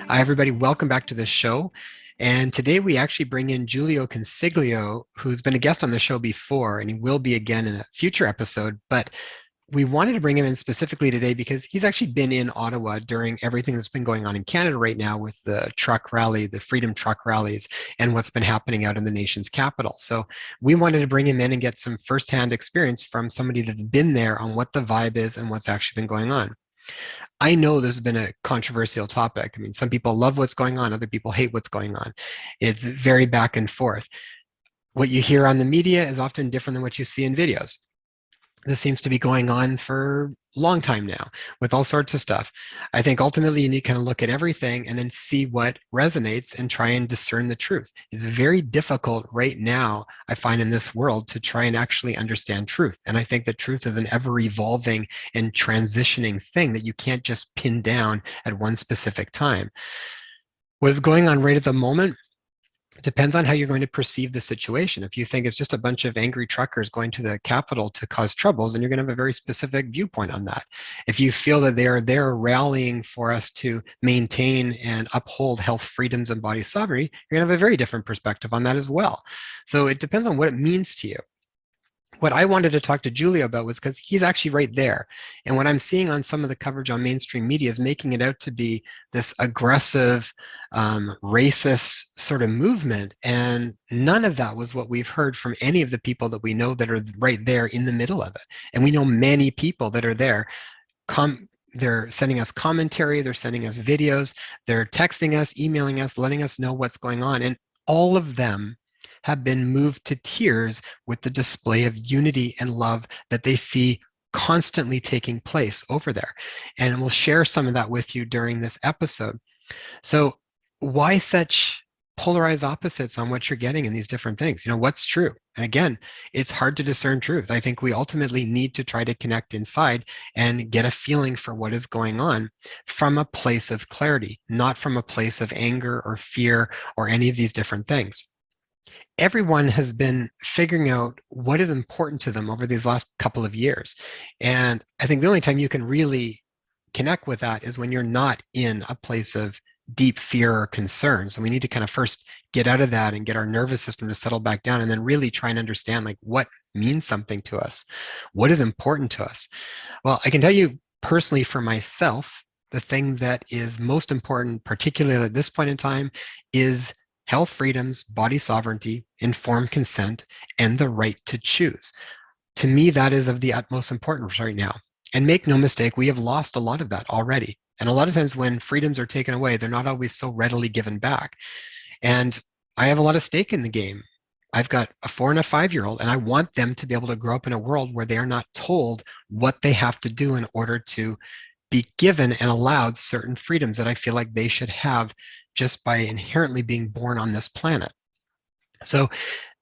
Hi, everybody. Welcome back to the show. And today we actually bring in Jiulio Consiglio, who's been a guest on the show before, and he will be again in a future episode. But we wanted to bring him in specifically today because he's actually been in Ottawa during everything that's been going on in Canada right now with the truck rally, the Freedom Truck rallies, and what's been happening out in the nation's capital. So we wanted to bring him in and get some firsthand experience from somebody that's been there on what the vibe is and what's actually been going on. I know this has been a controversial topic. I mean, some people love what's going on, other people hate what's going on. It's very back and forth. What you hear on the media is often different than what you see in videos. This seems to be going on for a long time now with all sorts of stuff. I think ultimately you need to kind of look at everything and then see what resonates and try and discern the truth. It's very difficult right now, I find, in this world to try and actually understand truth. And I think that truth is an ever evolving and transitioning thing that you can't just pin down at one specific time. What is going on right at the moment depends on how you're going to perceive the situation. If you think it's just a bunch of angry truckers going to the Capitol to cause troubles, then you're going to have a very specific viewpoint on that. If you feel that they are there rallying for us to maintain and uphold health freedoms and body sovereignty, you're going to have a very different perspective on that as well. So it depends on what it means to you. What I wanted to talk to Jiulio about was because he's actually right there. And what I'm seeing on some of the coverage on mainstream media is making it out to be this aggressive, racist sort of movement. And none of that was what we've heard from any of the people that we know that are right there in the middle of it. And we know many people that are there. They're sending us commentary, they're sending us videos, they're texting us, emailing us, letting us know what's going on. And all of them have been moved to tears with the display of unity and love that they see constantly taking place over there. And we'll share some of that with you during this episode. So, why such polarized opposites on what you're getting in these different things? What's true? And again, it's hard to discern truth. I think we ultimately need to try to connect inside and get a feeling for what is going on from a place of clarity, not from a place of anger or fear or any of these different things. Everyone has been figuring out what is important to them over these last couple of years. And I think the only time you can really connect with that is when you're not in a place of deep fear or concern. So we need to kind of first get out of that and get our nervous system to settle back down and then really try and understand like what means something to us, what is important to us. Well, I can tell you personally for myself, the thing that is most important, particularly at this point in time, is health freedoms, body sovereignty, informed consent, and the right to choose. To me, that is of the utmost importance right now. And make no mistake, we have lost a lot of that already. And a lot of times when freedoms are taken away, they're not always so readily given back. And I have a lot of stake in the game. I've got a 4 and a 5-year-old, and I want them to be able to grow up in a world where they are not told what they have to do in order to be given and allowed certain freedoms that I feel like they should have just by inherently being born on this planet. So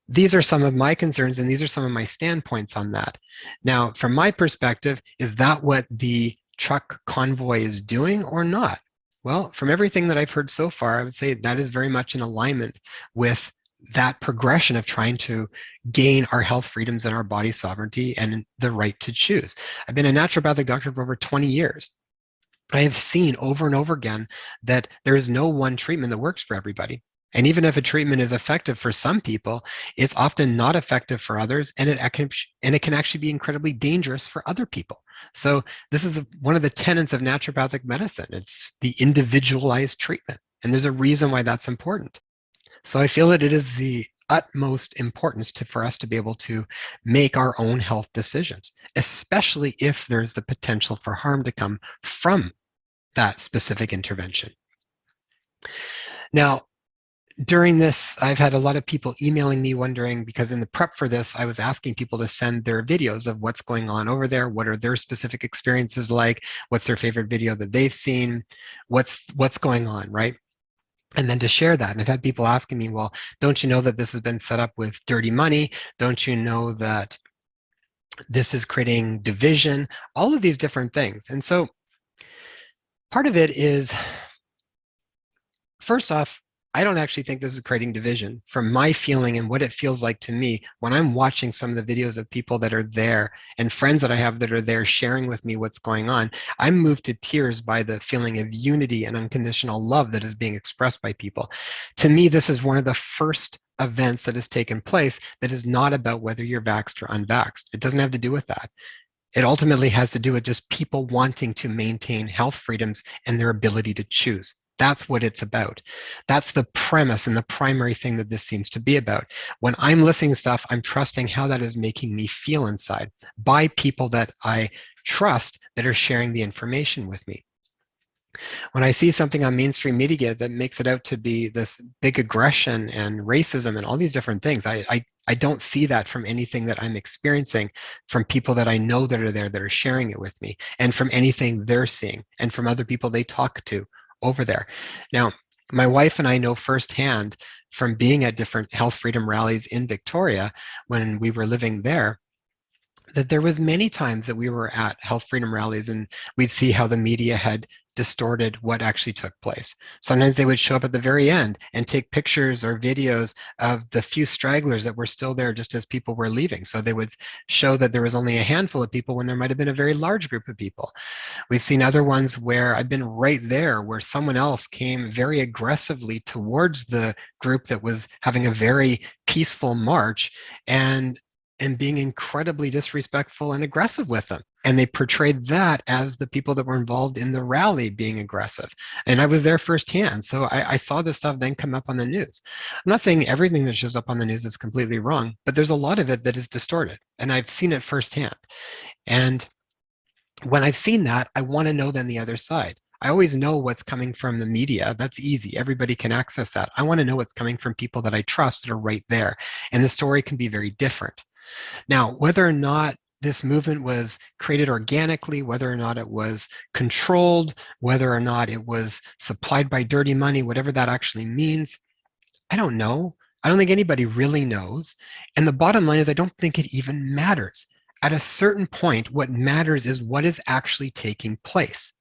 these are some of my concerns and these are some of my standpoints on that. Now, from my perspective, is that what the truck convoy is doing or not? Well, from everything that I've heard so far, I would say that is very much in alignment with that progression of trying to gain our health freedoms and our body sovereignty and the right to choose. I've been a naturopathic doctor for over 20 years. I have seen over and over again that there is no one treatment that works for everybody. And even if a treatment is effective for some people, it's often not effective for others, and it can actually be incredibly dangerous for other people. So this is one of the tenets of naturopathic medicine. It's the individualized treatment, and there's a reason why that's important. So I feel that it is the utmost importance for us to be able to make our own health decisions, especially if there's the potential for harm to come from that specific intervention. Now, during this, I've had a lot of people emailing me wondering, because in the prep for this, I was asking people to send their videos of what's going on over there, what are their specific experiences like, what's their favorite video that they've seen, what's going on, right? And then to share that. And I've had people asking me, well, don't you know that this has been set up with dirty money? Don't you know that this is creating division? All of these different things. And so part of it is, first off, I don't actually think this is creating division. From my feeling and what it feels like to me when I'm watching some of the videos of people that are there and friends that I have that are there sharing with me what's going on, I'm moved to tears by the feeling of unity and unconditional love that is being expressed by people. To me, this is one of the first events that has taken place that is not about whether you're vaxxed or unvaxxed. It doesn't have to do with that. It ultimately has to do with just people wanting to maintain health freedoms and their ability to choose. That's what it's about. That's the premise and the primary thing that this seems to be about. When I'm listening to stuff, I'm trusting how that is making me feel inside by people that I trust that are sharing the information with me. When I see something on mainstream media that makes it out to be this big aggression and racism and all these different things, I don't see that from anything that I'm experiencing from people that I know that are there that are sharing it with me, and from anything they're seeing, and from other people they talk to over there. Now, my wife and I know firsthand from being at different health freedom rallies in Victoria when we were living there, that there was many times that we were at health freedom rallies and we'd see how the media had distorted what actually took place. Sometimes they would show up at the very end and take pictures or videos of the few stragglers that were still there just as people were leaving. So they would show that there was only a handful of people when there might have been a very large group of people. We've seen other ones where I've been right there where someone else came very aggressively towards the group that was having a very peaceful march and being incredibly disrespectful and aggressive with them. And they portrayed that as the people that were involved in the rally being aggressive. And I was there firsthand. So I saw this stuff then come up on the news. I'm not saying everything that shows up on the news is completely wrong, but there's a lot of it that is distorted. And I've seen it firsthand. And when I've seen that, I want to know then the other side. I always know what's coming from the media. That's easy. Everybody can access that. I want to know what's coming from people that I trust that are right there. And the story can be very different. Now, whether or not this movement was created organically, whether or not it was controlled, whether or not it was supplied by dirty money, whatever that actually means, I don't know. I don't think anybody really knows. And the bottom line is, I don't think it even matters. At a certain point, what matters is what is actually taking place.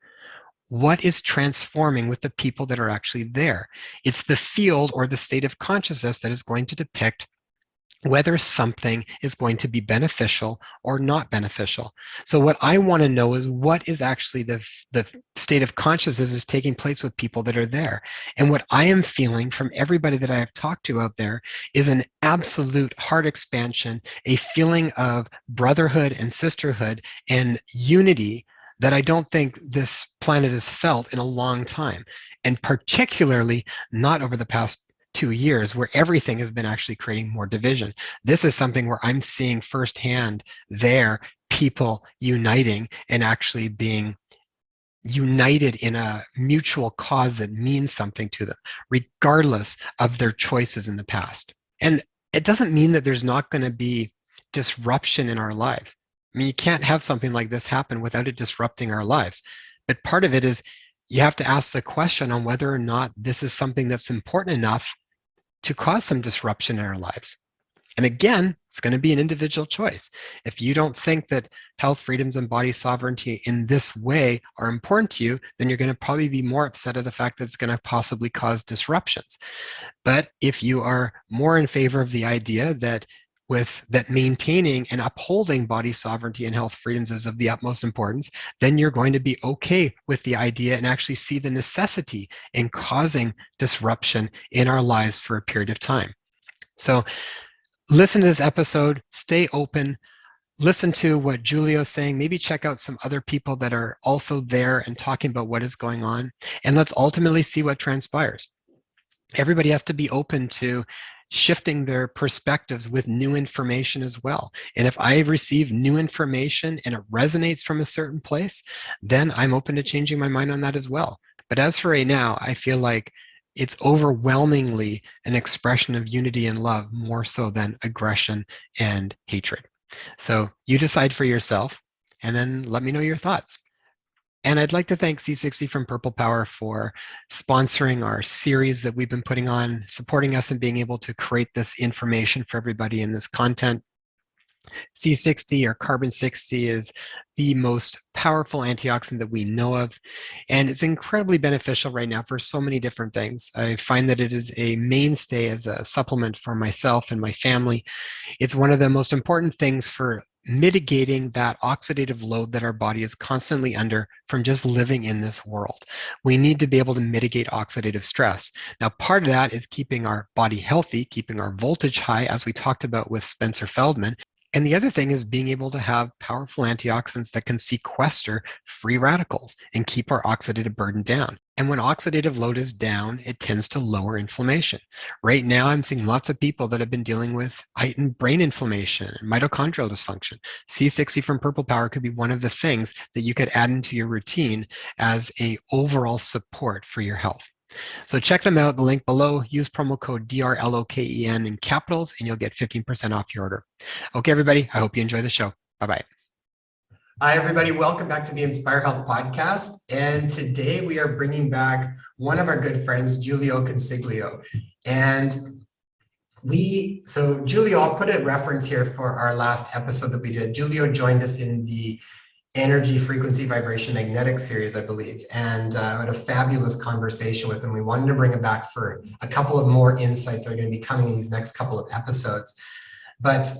What is transforming with the people that are actually there? It's the field or the state of consciousness that is going to depict whether something is going to be beneficial or not beneficial. So what I want to know is what is actually the state of consciousness is taking place with people that are there. And what I am feeling from everybody that I have talked to out there is an absolute heart expansion, a feeling of brotherhood and sisterhood and unity that I don't think this planet has felt in a long time. And particularly not over the past 2 years where everything has been actually creating more division. This is something where I'm seeing firsthand there people uniting and actually being united in a mutual cause that means something to them, regardless of their choices in the past. And it doesn't mean that there's not going to be disruption in our lives. I mean, you can't have something like this happen without it disrupting our lives. But part of it is you have to ask the question on whether or not this is something that's important enough to cause some disruption in our lives. And again, it's going to be an individual choice. If you don't think that health freedoms and body sovereignty in this way are important to you, then you're going to probably be more upset at the fact that it's going to possibly cause disruptions. But if you are more in favor of the idea that maintaining and upholding body sovereignty and health freedoms is of the utmost importance, then you're going to be okay with the idea and actually see the necessity in causing disruption in our lives for a period of time. So listen to this episode, stay open, listen to what Jiulio is saying, maybe check out some other people that are also there and talking about what is going on, and let's ultimately see what transpires. Everybody has to be open to shifting their perspectives with new information as well. And if I receive new information and it resonates from a certain place, then I'm open to changing my mind on that as well. But as for right now, I feel like it's overwhelmingly an expression of unity and love more so than aggression and hatred. So you decide for yourself and then let me know your thoughts. And I'd like to thank C60 from Purple Power for sponsoring our series that we've been putting on, supporting us and being able to create this information for everybody in this content. C60 or carbon 60 is the most powerful antioxidant that we know of, and it's incredibly beneficial right now for so many different things. I find that it is a mainstay as a supplement for myself and my family. It's one of the most important things for mitigating that oxidative load that our body is constantly under from just living in this world. We need to be able to mitigate oxidative stress. Now, part of that is keeping our body healthy, keeping our voltage high, as we talked about with Spencer Feldman. And the other thing is being able to have powerful antioxidants that can sequester free radicals and keep our oxidative burden down. And when oxidative load is down, it tends to lower inflammation. Right now, I'm seeing lots of people that have been dealing with heightened brain inflammation and mitochondrial dysfunction. C60 from Purple Power could be one of the things that you could add into your routine as a overall support for your health. So check them out, the link below. Use promo code DRLOKEN in capitals and you'll get 15% off your order. Okay, everybody, I hope you enjoy the show. Bye-bye. Hi, everybody. Welcome back to the Inspire Health podcast. And today we are bringing back one of our good friends, Jiulio Consiglio. And Jiulio, I'll put a reference here for our last episode that we did. Jiulio joined us in the energy, frequency, vibration, magnetic series, I believe. And I had a fabulous conversation with him. We wanted to bring him back for a couple of more insights that are going to be coming in these next couple of episodes. But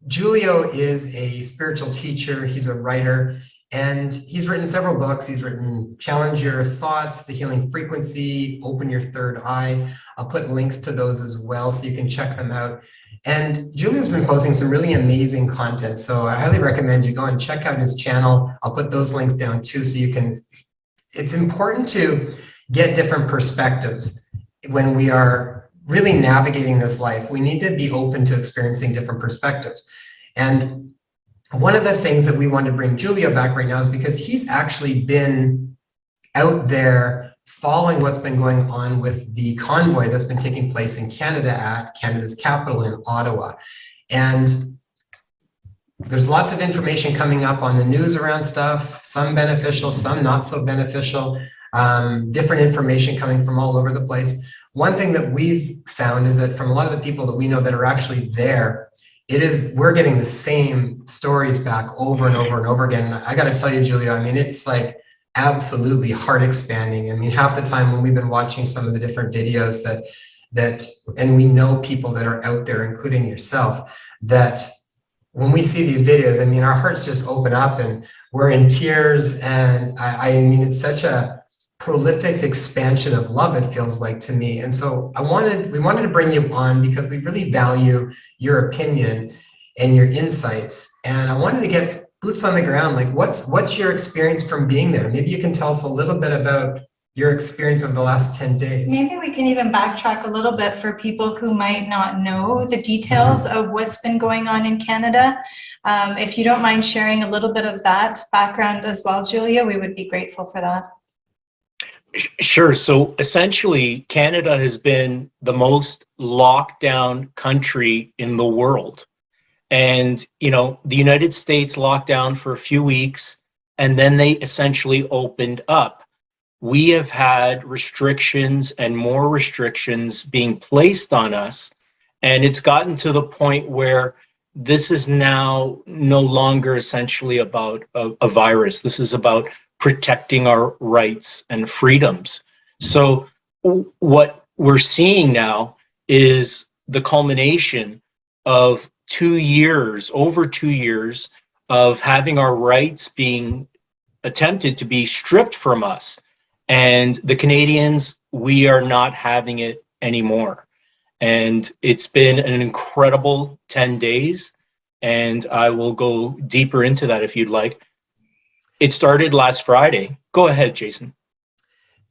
Jiulio is a spiritual teacher. He's a writer, and he's written several books. He's written Challenge Your Thoughts, The Healing Frequency, Open Your Third Eye. I'll put links to those as well so you can check them out. And Jiulio's been posting some really amazing content. So I highly recommend you go and check out his channel. I'll put those links down too so you can, it's important to get different perspectives when we are really navigating this life. We need to be open to experiencing different perspectives. And one of the things that we want to bring Jiulio back right now is because he's actually been out there following what's been going on with the convoy that's been taking place in Canada at Canada's capital in Ottawa. And there's lots of information coming up on the news around stuff, some beneficial, some not so beneficial, different information coming from all over the place. One thing that we've found is that from a lot of the people that we know that are actually there, we're getting the same stories back over and over and over again. I got to tell you, Jiulio, I mean, it's like absolutely heart expanding. I mean, half the time when we've been watching some of the different videos and we know people that are out there, including yourself, that when we see these videos, I mean, our hearts just open up and we're in tears. And I mean, it's such a prolific expansion of love, it feels like to me. And so we wanted to bring you on because we really value your opinion and your insights. And I wanted to get boots on the ground. Like what's your experience from being there? Maybe you can tell us a little bit about your experience over the last 10 days. Maybe we can even backtrack a little bit for people who might not know the details of what's been going on in Canada. If you don't mind sharing a little bit of that background as well, Jiulio, we would be grateful for that. Sure. So essentially, Canada has been the most locked down country in the world. And, you know, the United States locked down for a few weeks, and then they essentially opened up. We have had restrictions and more restrictions being placed on us. And it's gotten to the point where this is now no longer essentially about a virus. This is about protecting our rights and freedoms. So what we're seeing now is the culmination of over 2 years of having our rights being attempted to be stripped from us. And the Canadians, we are not having it anymore. And it's been an incredible 10 days. And I will go deeper into that if you'd like. It started last Friday. Go ahead, Jason.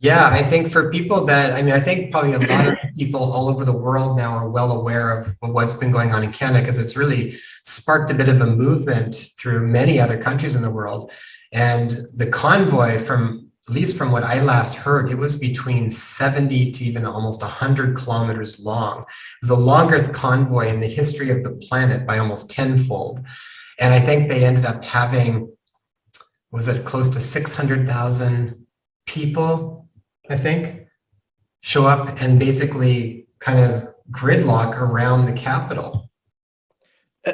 Yeah, I think for people I think probably a lot of people all over the world now are well aware of what's been going on in Canada because it's really sparked a bit of a movement through many other countries in the world. And the convoy, at least from what I last heard, it was between 70 to even almost 100 kilometers long. It was the longest convoy in the history of the planet by almost tenfold. And I think they ended up having, was it close to 600,000 people, I think, show up and basically kind of gridlock around the capital.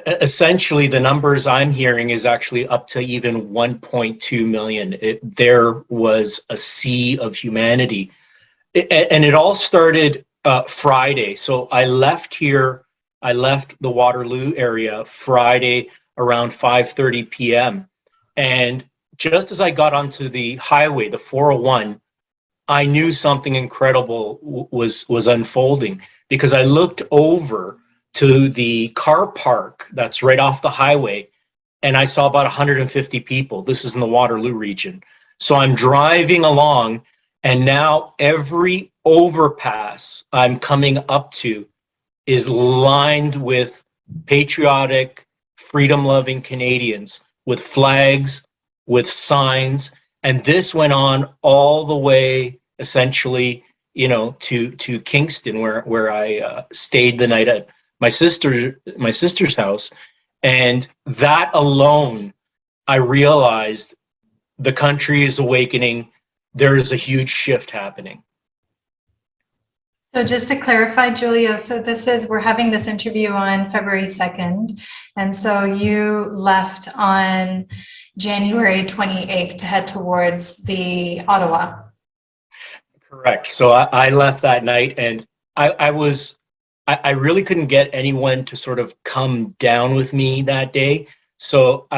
Essentially, the numbers I'm hearing is actually up to even 1.2 million. There was a sea of humanity. And it all started Friday. So I left here, I left the Waterloo area Friday around 5:30 p.m. And just as I got onto the highway, the 401, I knew something incredible was unfolding, because I looked over to the car park that's right off the highway, and I saw about 150 people. This is in the Waterloo region. So I'm driving along, and now every overpass I'm coming up to is lined with patriotic, freedom-loving Canadians with flags, with signs. And this went on all the way, essentially, to Kingston, where I stayed the night at my sister's house. And that alone, I realized the country is awakening. There is a huge shift happening. So just to clarify, Jiulio, so we're having this interview on February 2nd. And so you left on January 28th to head towards the Ottawa. Correct. So I left that night, and I really couldn't get anyone to sort of come down with me that day. So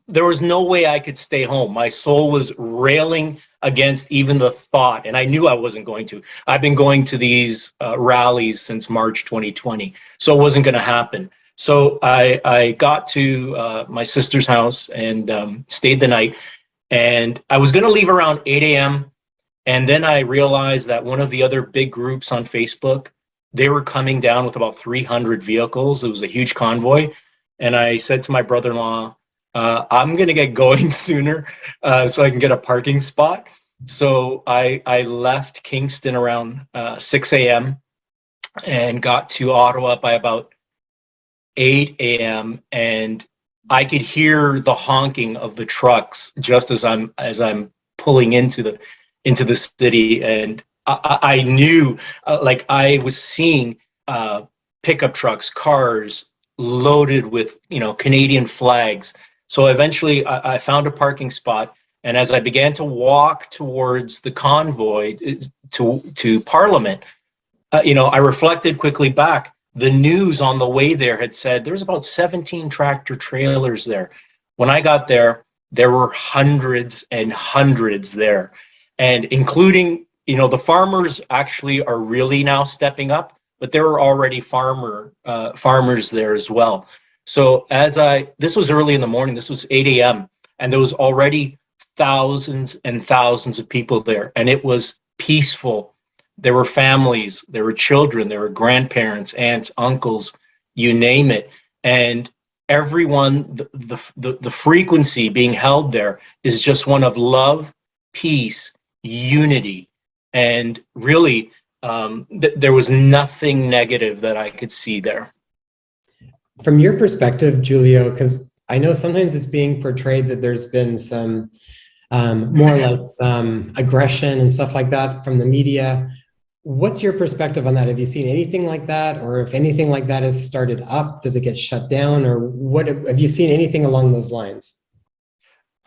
there was no way I could stay home. My soul was railing against even the thought, and I knew I wasn't going to. I've been going to these rallies since March 2020, so it wasn't going to happen. So I got to my sister's house and stayed the night, and I was going to leave around 8 a.m., and then I realized that one of the other big groups on Facebook, they were coming down with about 300 vehicles. It was a huge convoy, and I said to my brother-in-law, I'm going to get going sooner so I can get a parking spot. So I left Kingston around 6 a.m. and got to Ottawa by about 8 a.m. And I could hear the honking of the trucks just as I'm pulling into the city. And I knew, like, I was seeing pickup trucks, cars loaded with, Canadian flags. So eventually I found a parking spot, and as I began to walk towards the convoy to Parliament, I reflected quickly back. The news on the way there had said there was about 17 tractor trailers there. When I got there, there were hundreds and hundreds there, and including, the farmers actually are really now stepping up, but there were already farmers there as well. So this was early in the morning, this was 8 a.m., and there was already thousands and thousands of people there, and it was peaceful. There were families, there were children, there were grandparents, aunts, uncles, you name it. And everyone, the frequency being held there is just one of love, peace, unity. And really, there was nothing negative that I could see there. From your perspective, Jiulio, because I know sometimes it's being portrayed that there's been some more like some aggression and stuff like that from the media. What's your perspective on that? Have you seen anything like that? Or if anything like that is started up, does it get shut down? Or what have you seen anything along those lines?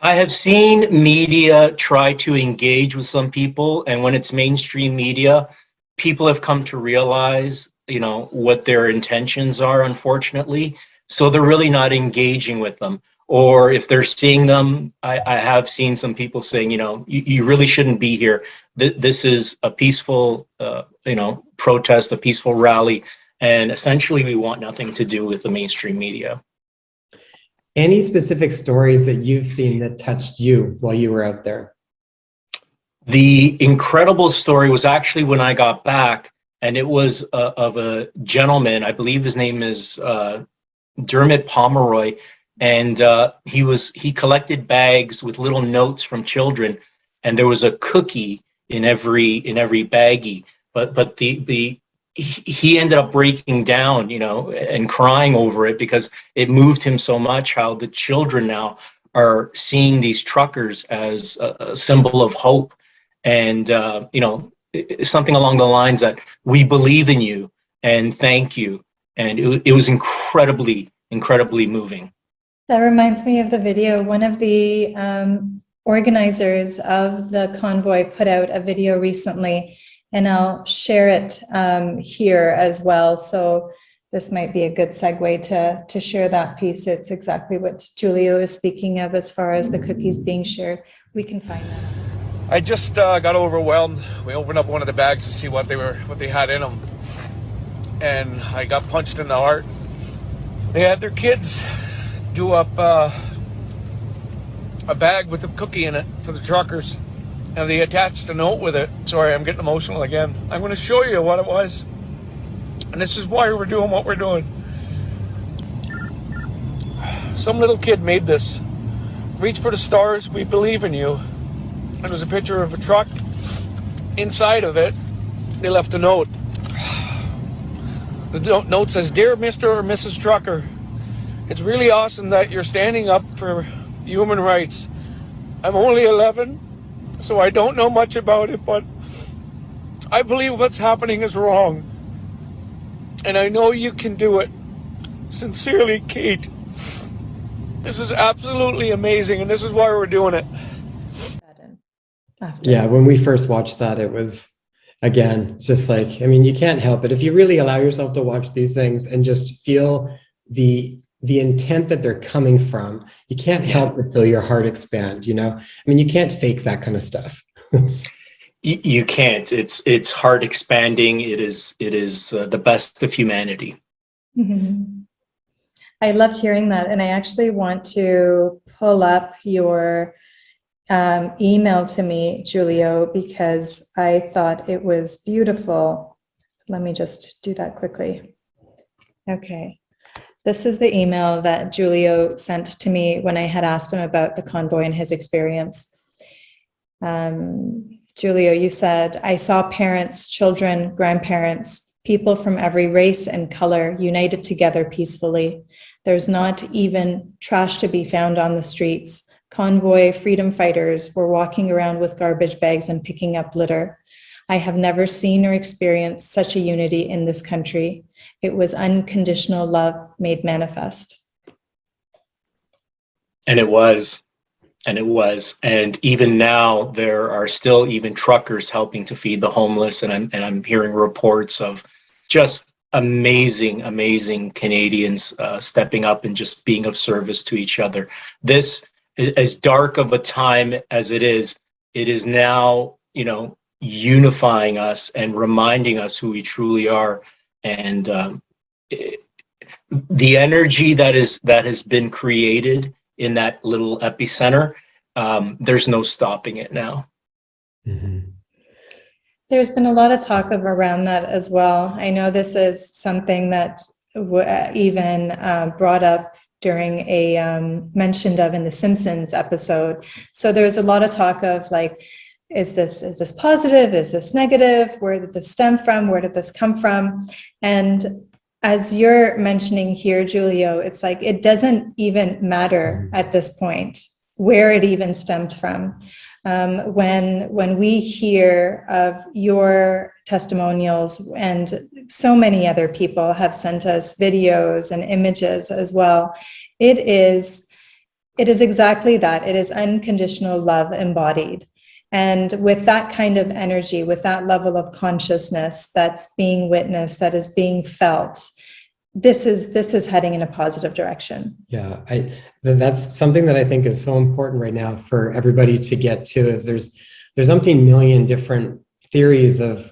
I have seen media try to engage with some people, and when it's mainstream media, people have come to realize, what their intentions are, unfortunately. So they're really not engaging with them. Or if they're seeing them, I have seen some people saying, you really shouldn't be here. This is a peaceful, protest, a peaceful rally. And essentially, we want nothing to do with the mainstream media. Any specific stories that you've seen that touched you while you were out there? The incredible story was actually when I got back, and it was of a gentleman, I believe his name is Dermot Pomeroy, and he collected bags with little notes from children, and there was a cookie in every baggie. But he ended up breaking down, and crying over it, because it moved him so much how the children now are seeing these truckers as a symbol of hope. And, something along the lines that we believe in you and thank you. And it was incredibly, incredibly moving. That reminds me of the video. One of the organizers of the convoy put out a video recently, and I'll share it here as well. So this might be a good segue to share that piece. It's exactly what Jiulio is speaking of as far as the cookies being shared. We can find that. I just got overwhelmed. We opened up one of the bags to see what they had in them, and I got punched in the heart. They had their kids do up a bag with a cookie in it for the truckers, and they attached a note with it. Sorry, I'm getting emotional again. I'm going to show you what it was, and this is why we're doing what we're doing. Some little kid made this. Reach for the stars, we believe in you. And there's a picture of a truck. Inside of it, they left a note. The note says, "Dear Mr. or Mrs. Trucker, it's really awesome that you're standing up for human rights. I'm only 11, so I don't know much about it, but I believe what's happening is wrong. And I know you can do it. Sincerely, Kate." This is absolutely amazing, and this is why we're doing it. Yeah, when we first watched that, it was, again, just like, I mean, you can't help it. If you really allow yourself to watch these things and just feel the intent that they're coming from, you can't help but feel your heart expand, you know? I mean, you can't fake that kind of stuff. You can't. It's heart expanding. It is the best of humanity. Mm-hmm. I loved hearing that, and I actually want to pull up your email to me, Jiulio, because I thought it was beautiful. Let me just do that quickly. Okay. This is the email that Jiulio sent to me when I had asked him about the convoy and his experience. Jiulio, you said, "I saw parents, children, grandparents, people from every race and color united together peacefully. There's not even trash to be found on the streets. Convoy freedom fighters were walking around with garbage bags and picking up litter. I have never seen or experienced such a unity in this country. It was unconditional love made manifest." And it was. And even now, there are still even truckers helping to feed the homeless. And I'm hearing reports of just amazing Canadians stepping up and just being of service to each other. This, as dark of a time as it is now, unifying us and reminding us who we truly are. And the energy that has been created in that little epicenter, there's no stopping it now. Mm-hmm. There's been a lot of talk around that as well. I know this is something that even brought up during a mentioned of in the Simpsons episode. So there's a lot of talk of like, is this positive? Is this negative? Where did this stem from? Where did this come from? And as you're mentioning here, Jiulio, it's like, it doesn't even matter at this point where it even stemmed from. When we hear of your testimonials, and so many other people have sent us videos and images as well, it is exactly that. It is unconditional love embodied. And with that kind of energy, with that level of consciousness that's being witnessed, that is being felt, this is heading in a positive direction. Yeah, that's something that I think is so important right now for everybody to get to. Is there's umpteen million different theories of,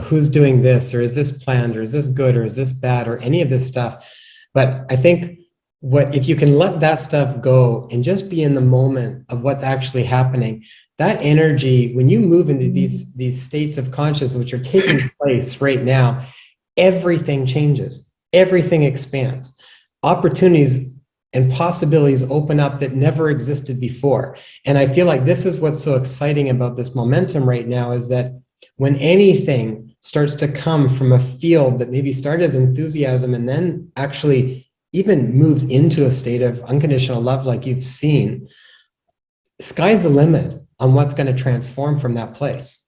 who's doing this, or is this planned, or is this good, or is this bad, or any of this stuff. But I think if you can let that stuff go and just be in the moment of what's actually happening, that energy, when you move into these states of consciousness which are taking place right now, everything changes. Everything expands. Opportunities and possibilities open up that never existed before. And I feel like this is what's so exciting about this momentum right now, is that when anything starts to come from a field that maybe started as enthusiasm and then actually even moves into a state of unconditional love like you've seen, sky's the limit on what's going to transform from that place.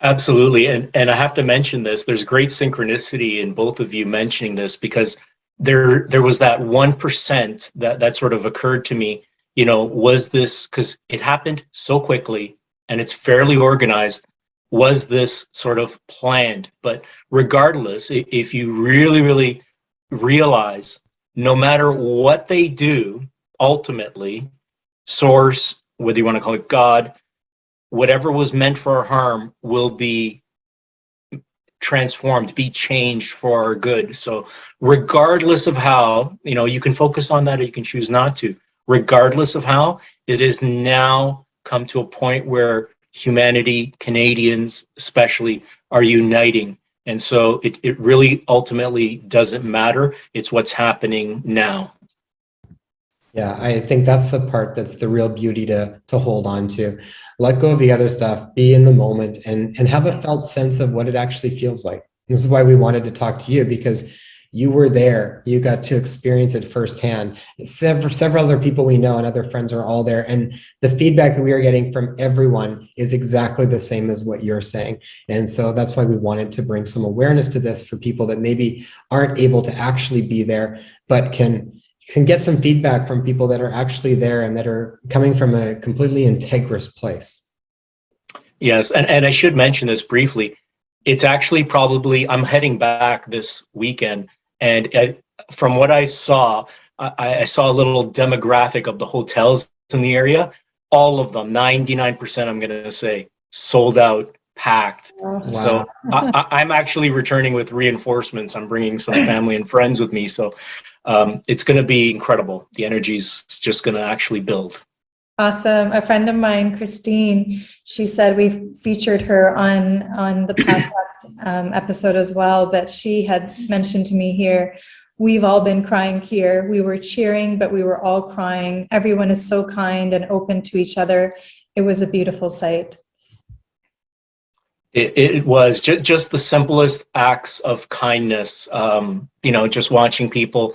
Absolutely. And I have to mention this. There's great synchronicity in both of you mentioning this, because there was that 1% that sort of occurred to me, was this, because it happened so quickly and it's fairly organized, was this sort of planned? But regardless, if you really, really realize, no matter what they do, ultimately, source, whether you want to call it God, whatever was meant for our harm will be transformed, be changed for our good. So regardless of how, you can focus on that or you can choose not to. Regardless of how, it is now come to a point where humanity, Canadians especially, are uniting. And so it really ultimately doesn't matter. It's what's happening now. Yeah, I think that's the part that's the real beauty to hold on to. Let go of the other stuff, be in the moment, and have a felt sense of what it actually feels like. This is why we wanted to talk to you, because you were there. You got to experience it firsthand. Several other people we know and other friends are all there. And the feedback that we are getting from everyone is exactly the same as what you're saying. And so that's why we wanted to bring some awareness to this for people that maybe aren't able to actually be there, but can get some feedback from people that are actually there and that are coming from a completely integrous place. Yes, and I should mention this briefly. It's actually probably, I'm heading back this weekend, and from what I saw, I saw a little demographic of the hotels in the area. All of them, 99%, I'm going to say, sold out, packed. Wow. So I'm actually returning with reinforcements. I'm bringing some family and friends with me. So it's going to be incredible. The energy's just going to actually build. Awesome. A friend of mine, Christine, she said we've featured her on the podcast episode as well, but she had mentioned to me here, we've all been crying here. We were cheering, but we were all crying. Everyone is so kind and open to each other. It was a beautiful sight. It was just the simplest acts of kindness, just watching people,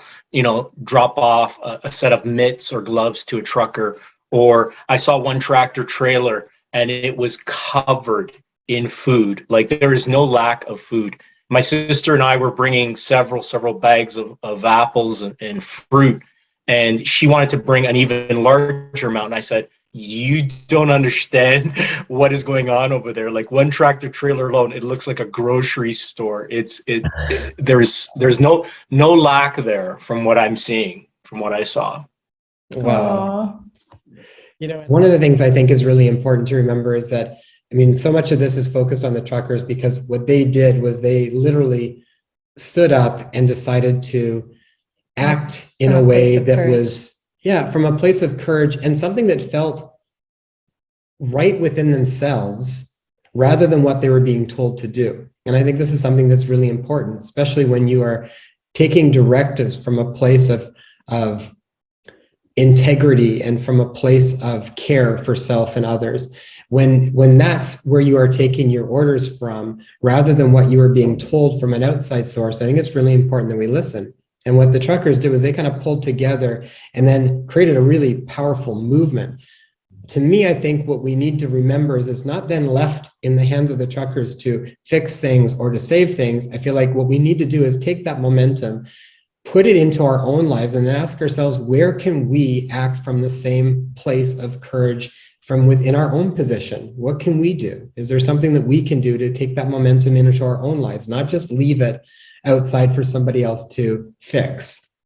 drop off a set of mitts or gloves to a trucker. Or I saw one tractor trailer and it was covered in food. Like, there is no lack of food. My sister and I were bringing several bags of apples and fruit, and she wanted to bring an even larger amount. And I said, you don't understand what is going on over there. Like, one tractor trailer alone, it looks like a grocery store. There's no lack there from what I'm seeing, from what I saw. Wow. One of the things I think is really important to remember is that, so much of this is focused on the truckers, because what they did was they literally stood up and decided to act in a way that was, from a place of courage and something that felt right within themselves rather than what they were being told to do. And I think this is something that's really important, especially when you are taking directives from a place of integrity and from a place of care for self and others. When that's where you are taking your orders from, rather than what you are being told from an outside source, I think it's really important that we listen. And what the truckers did was they kind of pulled together and then created a really powerful movement. To me, I think what we need to remember is it's not then left in the hands of the truckers to fix things or to save things. I feel like what we need to do is take that momentum, put it into our own lives, and ask ourselves, where can we act from the same place of courage from within our own position? What can we do? Is there something that we can do to take that momentum into our own lives, not just leave it outside for somebody else to fix?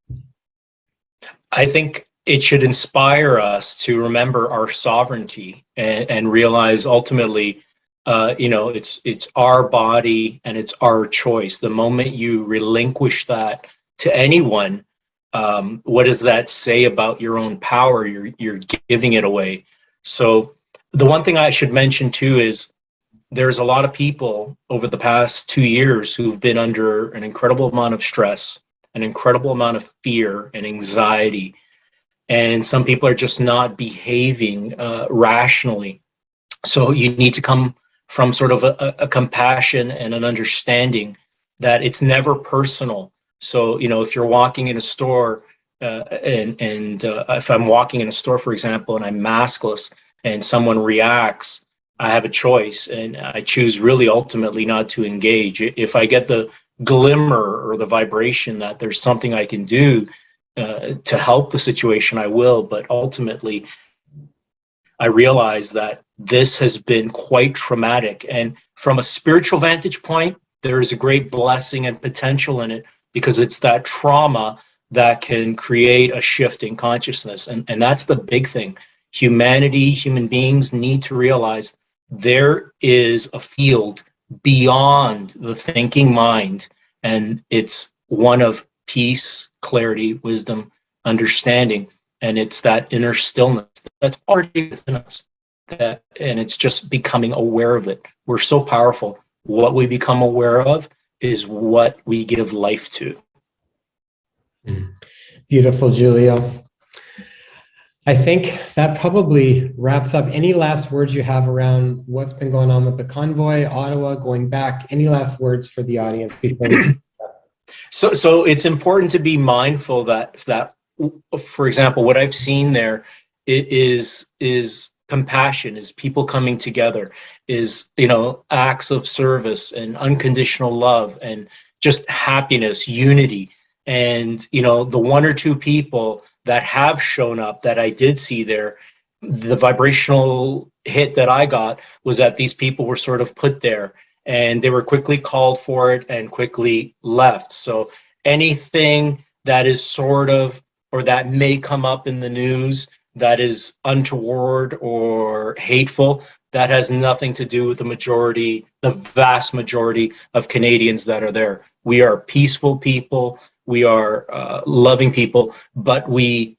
I think it should inspire us to remember our sovereignty and realize ultimately, it's our body and it's our choice. The moment you relinquish that to anyone, what does that say about your own power? You're giving it away. So the one thing I should mention too is there's a lot of people over the past 2 years who've been under an incredible amount of stress, an incredible amount of fear and anxiety. And some people are just not behaving rationally. So you need to come from sort of a compassion and an understanding that it's never personal. So, if you're walking in a store if I'm walking in a store, for example, and I'm maskless and someone reacts, I have a choice, and I choose really ultimately not to engage. If I get the glimmer or the vibration that there's something I can do to help the situation, I will. But ultimately, I realize that this has been quite traumatic. And from a spiritual vantage point, there is a great blessing and potential in it, because it's that trauma that can create a shift in consciousness. And that's the big thing. Humanity, human beings need to realize there is a field beyond the thinking mind, and it's one of peace, clarity, wisdom, understanding, and it's that inner stillness that's already within us, and it's just becoming aware of it. We're so powerful. What we become aware of is what we give life to. Beautiful, Jiulio. I think that probably wraps up. Any last words you have around what's been going on with the convoy, Ottawa, going back? Any last words for the audience before we... So it's important to be mindful that, for example, what I've seen there is compassion, is people coming together, is, acts of service and unconditional love and just happiness, unity. And, the one or two people that have shown up that I did see there, the vibrational hit that I got was that these people were sort of put there, and they were quickly called for it and quickly left. So anything that is sort of, or that may come up in the news that is untoward or hateful, that has nothing to do with the vast majority of Canadians that are there. We are peaceful people. We are loving people, but we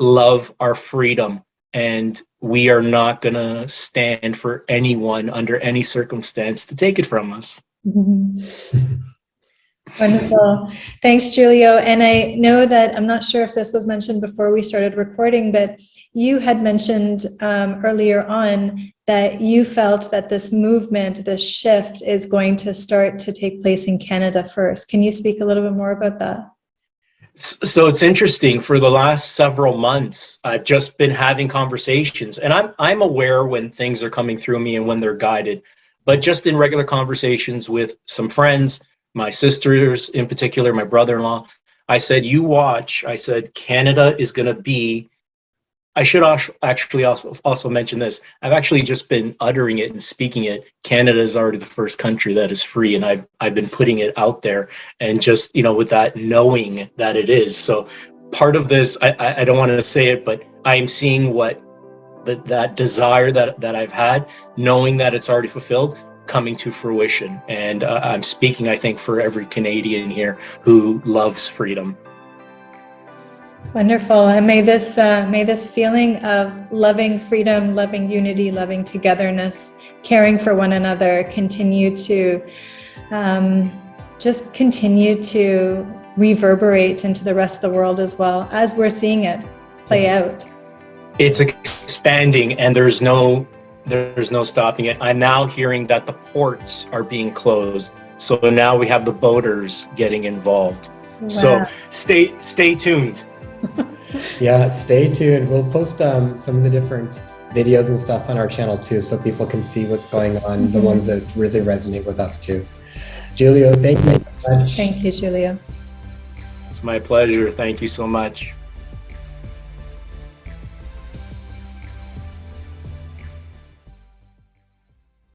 love our freedom, and we are not going to stand for anyone under any circumstance to take it from us. Wonderful. Thanks, Jiulio. And I know that, I'm not sure if this was mentioned before we started recording, but you had mentioned earlier on that you felt that this movement, this shift, is going to start to take place in Canada first. Can you speak a little bit more about that? So it's interesting. For the last several months, I've just been having conversations, and I'm aware when things are coming through me and when they're guided, but just in regular conversations with some friends, my sisters in particular, my brother-in-law, I said, you watch. I said, Canada is going to be, I should actually also mention this. I've actually just been uttering it and speaking it. Canada is already the first country that is free, and I've been putting it out there, and just, with that knowing that it is. So part of this, I don't want to say it, but I am seeing what that desire that I've had, knowing that it's already fulfilled, coming to fruition. And I'm speaking, I think, for every Canadian here who loves freedom. Wonderful. And may this feeling of loving freedom, loving unity, loving togetherness, caring for one another continue to just continue to reverberate into the rest of the world as well, as we're seeing it play out. It's expanding, and there's no stopping it. I'm now hearing that the ports are being closed. So now we have the boaters getting involved. Wow. So stay tuned. Yeah, stay tuned. We'll post some of the different videos and stuff on our channel too, so people can see what's going on, the ones that really resonate with us too. Jiulio, thank you so much. Thank you, Jiulio. It's my pleasure. Thank you so much.